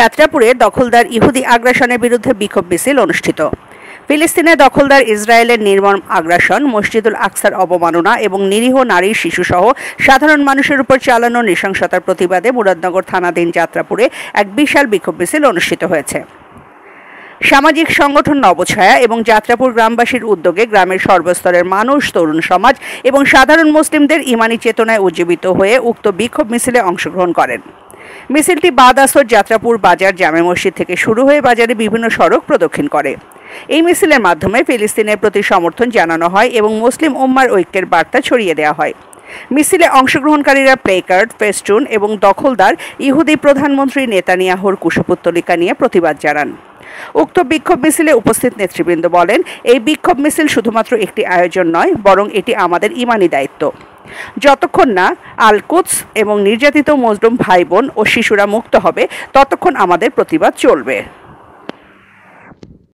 যাত্রাপুরে দখলদার ইহুদি আগ্রাসনের বিরুদ্ধে বিক্ষোভ মিছিল অনুষ্ঠিত। ফিলিস্তিনে দখলদার ইসরায়েলের নির্মম আগ্রাসন, মসজিদুল আকসার অবমাননা এবং নিরীহ নারী শিশুসহ সাধারণ মানুষের উপর চালানো নৃশংসতার প্রতিবাদে মুরাদনগর থানাধীন যাত্রাপুরে এক বিশাল বিক্ষোভ মিছিল অনুষ্ঠিত হয়েছে। সামাজিক সংগঠন নবছায়া এবং যাত্রাপুর গ্রামবাসীর উদ্যোগে গ্রামের সর্বস্তরের মানুষ, তরুণ সমাজ এবং সাধারণ মুসলিমদের ইমানি চেতনায় উজ্জীবিত হয়ে উক্ত বিক্ষোভ মিছিলে অংশগ্রহণ করেন। মিছিলটি বাদ আসর যাত্রাপুর বাজার জামে মসজিদ থেকে শুরু হয়ে বাজারে বিভিন্ন সড়ক প্রদক্ষিণ করে। এই মিছিলের মাধ্যমে ফিলিস্তিনের প্রতি সমর্থন জানানো হয় এবং মুসলিম উম্মার ঐক্যের বার্তা ছড়িয়ে দেওয়া হয়। মিছিলে অংশগ্রহণকারীরা প্লেকার্ড, ফেস্টুন এবং দখলদার ইহুদি প্রধানমন্ত্রী নেতানিয়াহুর কুশপুত্তলিকা নিয়ে প্রতিবাদ জানান। উক্ত বিক্ষোভ মিছিলে উপস্থিত নেতৃবৃন্দ বলেন, এই বিক্ষোভ মিছিল শুধুমাত্র একটি আয়োজন নয়, বরং এটি আমাদের ইমানি দায়িত্ব। যতক্ষণ না আল কুদস এবং নির্যাতিত মজলুম ভাই বোন ও শিশুরা মুক্ত হবে, ততক্ষণ আমাদের প্রতিবাদ চলবে।